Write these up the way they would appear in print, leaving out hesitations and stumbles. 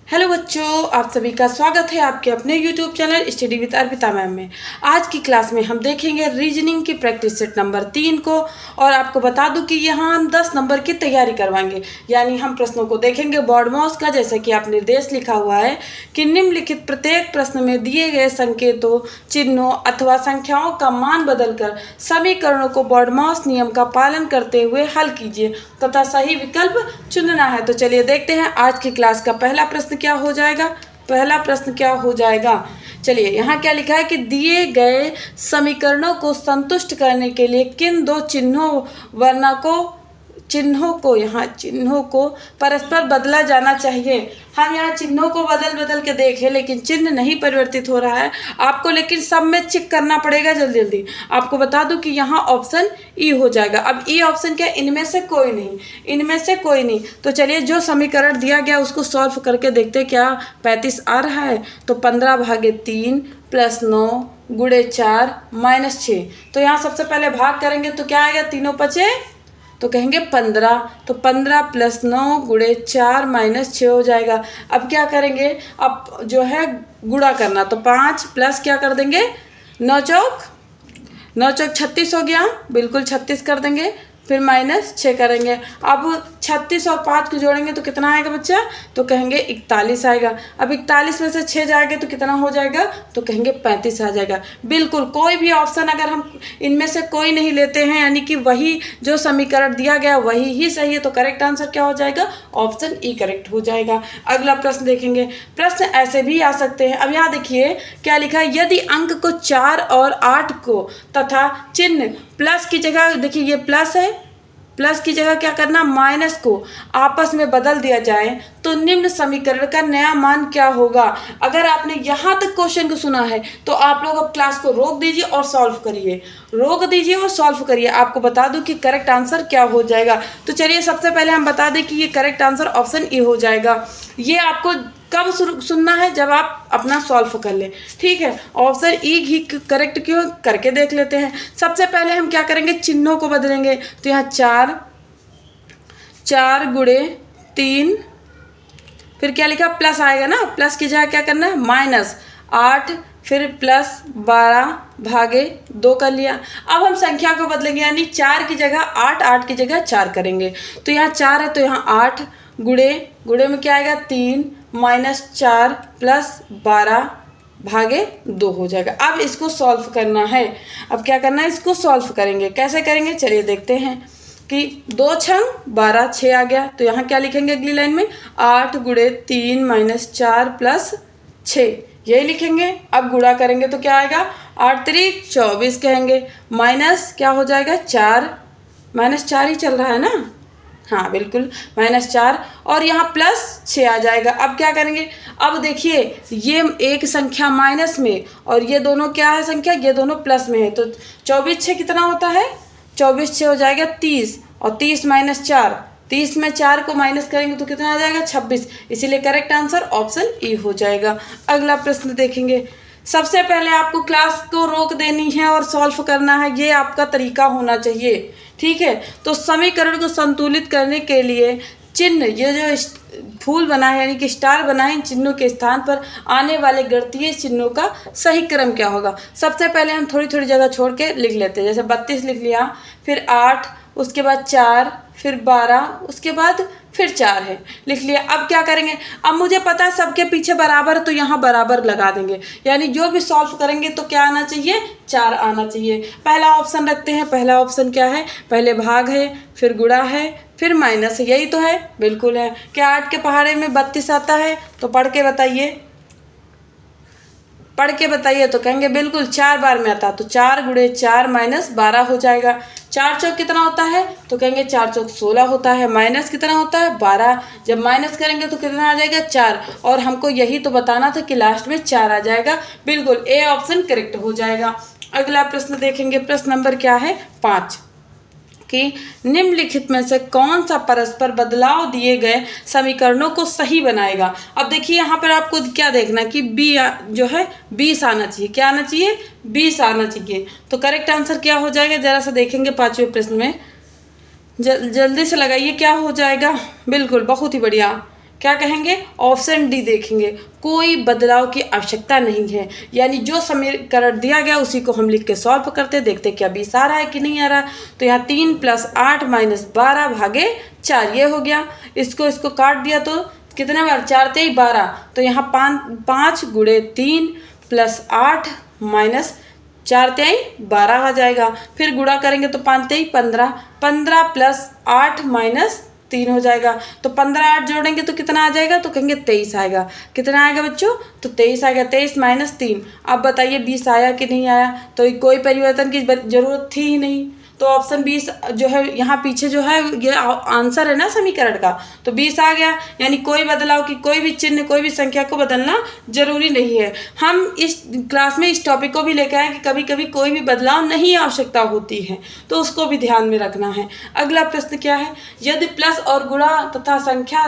Hello बच्चों, आप सभी का स्वागत है आपके अपने YouTube channel study with Arpita ma'am में। आज की क्लास में हम देखेंगे रीजनिंग की प्रैक्टिस सेट नंबर 3 को। और आपको बता दूं कि यहाँ हम 10 नंबर की तैयारी करवाएंगे, यानी हम प्रश्नों को देखेंगे बोर्ड माउस का, जैसे कि आप निर्देश लिखा हुआ है कि निम्नलिखित प्रत्येक प्रश्न में दिए गए संकेतों, चिन्हों अथवा संख्याओं का मान बदलकर समीकरणों को बोर्ड माउस नियम का पालन करते हुए हल कीजिए तथा सही विकल्प चुनना है। तो चलिए देखते हैं आज की क्लास का पहला प्रश्न क्या हो जाएगा। पहला प्रश्न क्या हो जाएगा, चलिए यहाँ क्या लिखा है कि दिए गए समीकरणों को संतुष्ट करने के लिए किन दो चिन्हों को परस्पर बदला जाना चाहिए। हम यहाँ चिन्हों को बदल के देखें, लेकिन चिन्ह नहीं परिवर्तित हो रहा है आपको, लेकिन सब में चेक करना पड़ेगा जल्दी जल्दी। आपको बता दूं कि यहाँ ऑप्शन ई हो जाएगा। अब ई ऑप्शन क्या, इनमें से कोई नहीं। तो चलिए जो समीकरण दिया गया उसको सॉल्व करके देखते क्या 35 आ रहा है। तो 15/3 + 9 × 4 - 6। तो यहाँ सबसे पहले भाग करेंगे तो क्या आएगा, तीनों बचे तो कहेंगे 15। तो 15 + 9 × 4 - 6 हो जाएगा। अब क्या करेंगे, अब जो है गुणा करना, तो 5 प्लस क्या कर देंगे 9 चौक 36 हो गया, बिल्कुल 36 कर देंगे, फिर -6 करेंगे। अब 36 और 5 को जोड़ेंगे तो कितना आएगा बच्चा, तो कहेंगे 41 आएगा। अब 41 में से 6 जाएंगे तो कितना हो जाएगा, तो कहेंगे 35 आ जाएगा। बिल्कुल कोई भी ऑप्शन अगर हम इनमें से कोई नहीं लेते हैं, यानी कि वही जो समीकरण दिया गया वही ही सही है, तो करेक्ट आंसर क्या हो जाएगा, ऑप्शन ई करेक्ट हो जाएगा। अगला प्रश्न देखेंगे। प्रश्न ऐसे भी आ सकते हैं। अब यहाँ देखिए क्या लिखा है, यदि अंक को 4 और 8 को तथा चिन्ह प्लस की जगह, देखिए ये प्लस है, प्लस की जगह क्या करना, माइनस को आपस में बदल दिया जाए तो निम्न समीकरण का नया मान क्या होगा। अगर आपने यहाँ तक क्वेश्चन को सुना है तो आप लोग अब क्लास को रोक दीजिए और सॉल्व करिए। आपको बता दूं कि करेक्ट आंसर क्या हो जाएगा। तो चलिए सबसे पहले हम बता दें कि ये करेक्ट आंसर ऑप्शन ई हो जाएगा। ये आपको कब सुनना है, जब आप अपना सॉल्व कर लें, ठीक है। ऑप्शन ई ही करेक्ट क्यों, करके देख लेते हैं। सबसे पहले हम क्या करेंगे, चिन्हों को बदलेंगे। तो यहाँ 4 × 3, फिर क्या लिखा, प्लस आएगा ना, प्लस की जगह क्या करना है -8, फिर +12/2 कर लिया। अब हम संख्या को बदलेंगे, यानी 4 की जगह 8, 8 की जगह 4 करेंगे। तो यहाँ 4 है तो यहाँ 8 गुणे में क्या आएगा 3 -4 +12/2 हो जाएगा। अब इसको सॉल्व करना है। अब क्या करना है, इसको सॉल्व करेंगे। कैसे करेंगे, चलिए देखते हैं कि 2 × 12 6 आ गया। तो यहाँ क्या लिखेंगे अगली लाइन में, 8 × 3 - 4 + 6, यही लिखेंगे। अब गुणा करेंगे तो क्या आएगा, 8 × 3 = 24 कहेंगे, माइनस क्या हो जाएगा 4, -4 ही चल रहा है ना, हाँ बिल्कुल -4, और यहाँ +6 आ जाएगा। अब क्या करेंगे, अब देखिए ये एक संख्या माइनस में और ये दोनों क्या है संख्या, ये दोनों प्लस में है। तो 24 6 कितना होता है, 24 6 हो जाएगा 30, और 30 - 4, 30 में 4 को माइनस करेंगे तो कितना आ जाएगा 26। इसीलिए करेक्ट आंसर ऑप्शन ई हो जाएगा। अगला प्रश्न देखेंगे। सबसे पहले आपको क्लास को रोक देनी है और सॉल्व करना है, ये आपका तरीका होना चाहिए, ठीक है। तो समीकरण को संतुलित करने के लिए चिन्ह, ये जो फूल बना है यानी कि स्टार बना है, इन चिन्हों के स्थान पर आने वाले गणितीय चिन्हों का सही क्रम क्या होगा। सबसे पहले हम थोड़ी थोड़ी जगह छोड़ के लिख लेते हैं। जैसे 32 लिख लिया, फिर 8, उसके बाद 4, फिर 12, उसके बाद फिर 4 है, लिख लिया। अब क्या करेंगे, अब मुझे पता है सबके पीछे बराबर, तो यहाँ बराबर लगा देंगे, यानी जो भी सॉल्व करेंगे तो क्या आना चाहिए, 4 आना चाहिए। पहला ऑप्शन रखते हैं। पहला ऑप्शन क्या है, पहले भाग है, फिर गुणा है, फिर माइनस है, यही तो है, बिल्कुल है। क्या 8 के पहाड़े में 32 आता है, तो पढ़ के बताइए, तो कहेंगे बिल्कुल 4 बार में आता है। तो 4 × 4 - 12 हो जाएगा। 4 चौक कितना होता है, तो कहेंगे 4 चौक 16 होता है, माइनस कितना होता है 12। जब माइनस करेंगे तो कितना आ जाएगा 4, और हमको यही तो बताना था कि लास्ट में 4 आ जाएगा। बिल्कुल ए ऑप्शन करेक्ट हो जाएगा। अगला प्रश्न देखेंगे। प्रश्न नंबर क्या है 5, कि निम्नलिखित में से कौन सा परस्पर बदलाव दिए गए समीकरणों को सही बनाएगा। अब देखिए यहाँ पर आपको क्या देखना कि बी जो है 20 आना चाहिए। क्या आना चाहिए, 20 आना चाहिए। तो करेक्ट आंसर क्या हो जाएगा, जरा सा देखेंगे 5वें प्रश्न में। जल्दी से लगाइए क्या हो जाएगा। बिल्कुल बहुत ही बढ़िया, क्या कहेंगे, ऑप्शन डी देखेंगे, कोई बदलाव की आवश्यकता नहीं है। यानी जो समीकरण दिया गया उसी को हम लिख के सॉल्व करते, देखते क्या 20 आ रहा है कि नहीं आ रहा। तो यहाँ 3 + 8 - 12 भागे 4 ये हो गया। इसको काट दिया तो कितने बार, 4 × 3 = 12। तो यहाँ 5 × 3 + 8 - 4 × 3 = 12 आ जाएगा। फिर गुणा करेंगे तो 5 × 3 = 15, 15 + 8 - 3 हो जाएगा। तो 15 8 जोड़ेंगे तो कितना आ जाएगा, तो कहेंगे 23 आएगा। कितना आएगा बच्चों, तो 23 आएगा। 23 - 3, अब बताइए 20 आया कि नहीं आया। तो कोई परिवर्तन की जरूरत थी ही नहीं। तो ऑप्शन 20 जो है यहाँ पीछे जो है ये आंसर है ना समीकरण का, तो 20 आ गया। यानी कोई बदलाव की, कोई भी चिन्ह, कोई भी संख्या को बदलना जरूरी नहीं है। हम इस क्लास में इस टॉपिक को भी लेकर आए कि कभी कभी कोई भी बदलाव नहीं आवश्यकता होती है, तो उसको भी ध्यान में रखना है। अगला प्रश्न क्या है, यदि प्लस और गुणा तथा संख्या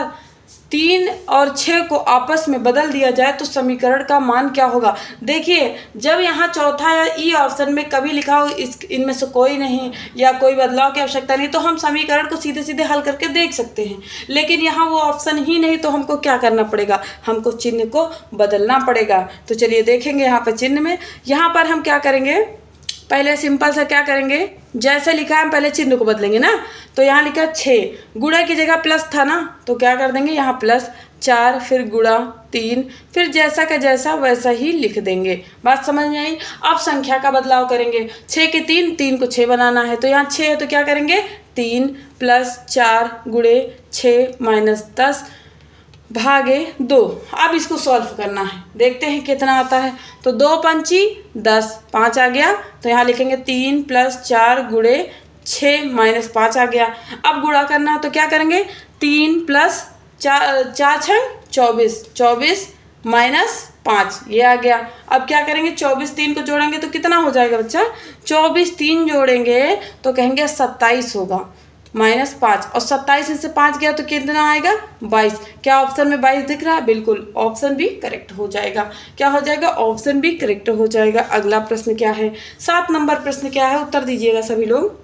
3 और 6 को आपस में बदल दिया जाए तो समीकरण का मान क्या होगा। देखिए जब यहाँ चौथा या ई ऑप्शन में कभी लिखा हो इनमें से कोई नहीं या कोई बदलाव की आवश्यकता नहीं, तो हम समीकरण को सीधे सीधे हल करके देख सकते हैं। लेकिन यहाँ वो ऑप्शन ही नहीं, तो हमको क्या करना पड़ेगा, हमको चिन्ह को बदलना पड़ेगा। तो चलिए देखेंगे यहाँ पर चिन्ह में, यहाँ पर हम क्या करेंगे, पहले सिंपल सा क्या करेंगे, जैसे लिखा है हम पहले चिन्ह को बदलेंगे ना। तो यहाँ लिखा 6, गुणा की जगह प्लस था ना, तो क्या कर देंगे यहाँ +4, फिर गुणा 3, फिर जैसा का जैसा वैसा ही लिख देंगे। बात समझ में आई। अब संख्या का बदलाव करेंगे, 6 के 3, 3 को 6 बनाना है। तो यहाँ 6 है तो क्या करेंगे, 3 + 4 × 6 - 10 भागे 2। अब इसको सॉल्व करना है, देखते हैं कितना आता है। तो 2 × 5 = 10, 5 आ गया। तो यहाँ लिखेंगे 3 + 4 × 6 - 5 आ गया। अब गुणा करना है तो क्या करेंगे, 3 + 4 × 24, 24 - 5 ये आ गया। अब क्या करेंगे, 24 3 को जोड़ेंगे तो कितना हो जाएगा बच्चा, 24 3 जोड़ेंगे तो कहेंगे 27 होगा -5, और 27 में से 5 गया तो कितना आएगा, 22। क्या ऑप्शन में 22 दिख रहा है, बिल्कुल ऑप्शन भी करेक्ट हो जाएगा। क्या हो जाएगा, ऑप्शन भी करेक्ट हो जाएगा। अगला प्रश्न क्या है, 7 नंबर प्रश्न क्या है, उत्तर दीजिएगा सभी लोग।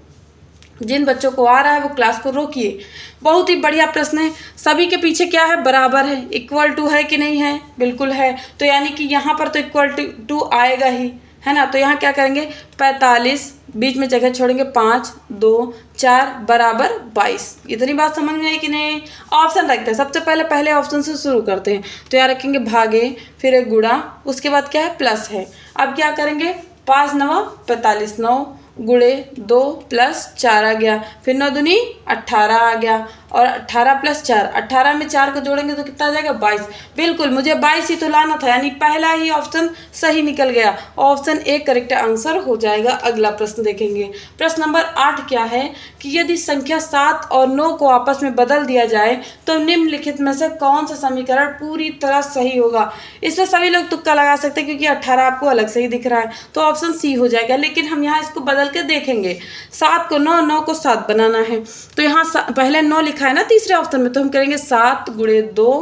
जिन बच्चों को आ रहा है वो क्लास को रोकिए, बहुत ही बढ़िया प्रश्न है। सभी के पीछे क्या है, बराबर है, इक्वल टू है कि नहीं है, बिल्कुल है। तो यानी कि यहाँ पर तो इक्वल टू आएगा ही, है ना। तो यहाँ क्या करेंगे, 45 बीच में जगह छोड़ेंगे, 5 2 4 = 22। इतनी बात समझ में आई कि नहीं। ऑप्शन रखते हैं, सबसे पहले ऑप्शन से शुरू करते हैं। तो यहाँ रखेंगे भागे, फिर एक गुणा, उसके बाद क्या है, प्लस है। अब क्या करेंगे, 5 × 9 = 45, 9 × 2 + 4 आ गया, फिर 9 दूनी 18 आ गया, और 18 + 4, 18 में 4 को जोड़ेंगे तो कितना आ जाएगा, 22। बिल्कुल मुझे 22 ही तो लाना था, यानी पहला ही ऑप्शन सही निकल गया। ऑप्शन ए करेक्ट आंसर हो जाएगा। अगला प्रश्न देखेंगे, प्रश्न नंबर 8 क्या है कि यदि संख्या 7 और 9 को आपस में बदल दिया जाए तो निम्नलिखित में से कौन सा समीकरण पूरी तरह सही होगा। इसमें सभी लोग तुक्का लगा सकते हैं क्योंकि 18 आपको अलग से ही दिख रहा है, तो ऑप्शन सी हो जाएगा। लेकिन हम यहाँ इसको बदल के देखेंगे, 7 को 9, 9 को 7 बनाना है। तो यहाँ पहले 9 लिखा है ना तीसरे ऑप्शन में, तो हम करेंगे 7 × 2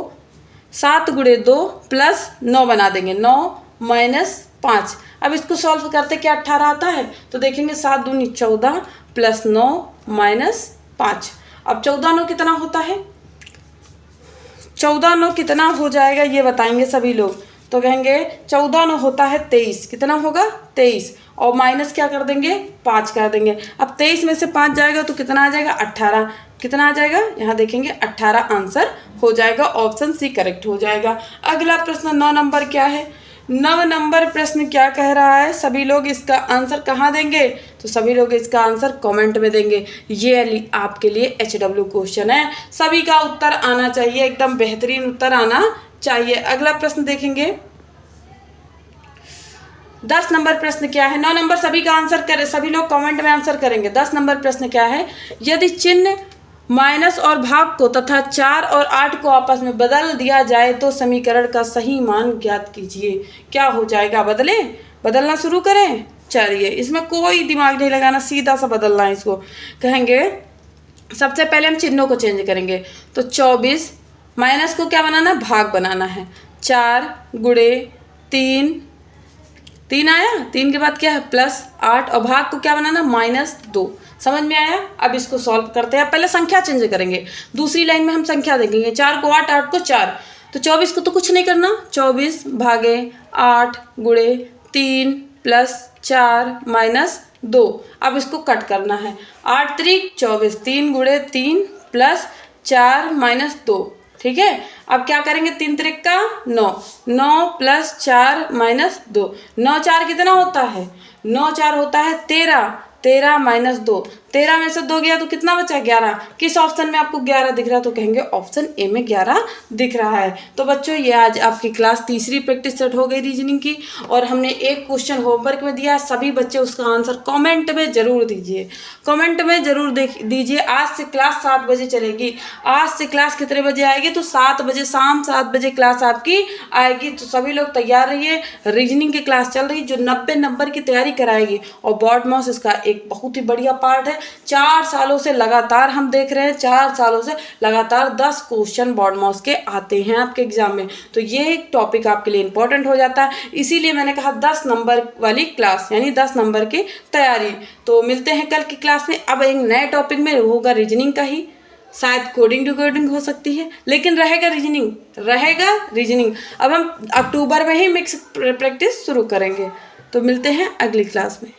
+ 9 बना देंगे, 9 - 5। अब इसको सॉल्व करते क्या 18 आता है, तो देखेंगे 7 दूनी 14 + 9 - 5। अब 14 9 कितना होता है, 14 9 कितना हो जाएगा ये बताएंगे सभी लोग। तो कहेंगे 14 9 होता है 23, कितना होगा 23, और माइनस क्या कर देंगे, 5 कर देंगे। अब 23 में से 5 जाएगा तो कितना आ जाएगा, 18। कितना आ जाएगा, यहाँ देखेंगे 18 आंसर हो जाएगा। ऑप्शन सी करेक्ट हो जाएगा। अगला प्रश्न 9 नंबर क्या है, 9 नंबर प्रश्न क्या कह रहा है, सभी लोग इसका आंसर कहाँ देंगे, तो सभी लोग इसका आंसर कमेंट में देंगे। ये आपके लिए HW क्वेश्चन है, सभी का उत्तर आना चाहिए, एकदम बेहतरीन उत्तर आना चाहिए। अगला प्रश्न देखेंगे, 10 नंबर प्रश्न क्या है। 9 नंबर सभी का आंसर करें, सभी लोग कमेंट में आंसर करेंगे। 10 नंबर प्रश्न क्या है, यदि चिन्ह माइनस और भाग को तथा 4 और 8 को आपस में बदल दिया जाए तो समीकरण का सही मान ज्ञात कीजिए। क्या हो जाएगा, बदलना शुरू करें। चलिए इसमें कोई दिमाग नहीं लगाना, सीधा सा बदलना है इसको। कहेंगे सबसे पहले हम चिन्हों को चेंज करेंगे, तो 24 माइनस को क्या बनाना, भाग बनाना है, 4 × 3 3 आया, 3 के बाद क्या है +8 और भाग को क्या बनाना -2। समझ में आया? अब इसको सॉल्व करते हैं। पहले संख्या चेंज करेंगे, दूसरी लाइन में हम संख्या देखेंगे। 4 को 8, 8 को 4, तो 24 को तो कुछ नहीं करना, 24 भागे 8 गुणे 3 + 4 - 2। अब इसको कट करना है। 8 त्रिक 24, 3 गुणे 3 + 4 - 2। ठीक है, अब क्या करेंगे, 3 त्रिक का 9, 9 + 4 - 2। 9 4 कितना होता है? 9 4 होता है 13, 13 - 2। 13 में से 2 गया तो कितना बचा? 11। किस ऑप्शन में आपको 11 दिख रहा है? तो कहेंगे ऑप्शन ए में 11 दिख रहा है। तो बच्चों ये आज आपकी क्लास तीसरी प्रैक्टिस सेट हो गई रीजनिंग की, और हमने एक क्वेश्चन होमवर्क में दिया। सभी बच्चे उसका आंसर कमेंट में जरूर दीजिए, कमेंट में जरूर दीजिए। आज से क्लास 7 बजे चलेगी। आज से क्लास कितने बजे आएगी? तो 7 बजे, शाम 7 बजे क्लास आपकी आएगी। तो सभी लोग तैयार रहिए। रीजनिंग की क्लास चल रही जो 90 नंबर की तैयारी कराएगी, और बॉड मॉस इसका एक बहुत ही बढ़िया पार्ट है। 4 सालों से लगातार हम देख रहे हैं, 4 सालों से लगातार 10 क्वेश्चन बॉड मॉस के आते हैं आपके एग्जाम में। तो ये एक टॉपिक आपके लिए इंपॉर्टेंट हो जाता है, इसीलिए मैंने कहा 10 नंबर वाली क्लास, यानी 10 नंबर की तैयारी। तो मिलते हैं कल की क्लास में। अब एक नए टॉपिक में होगा रीजनिंग का ही, शायद कोडिंग डिकोडिंग हो सकती है, लेकिन रहेगा रीजनिंग, रहेगा रीजनिंग। अब हम अक्टूबर में ही मिक्स प्रैक्टिस शुरू करेंगे। तो मिलते हैं अगली क्लास में।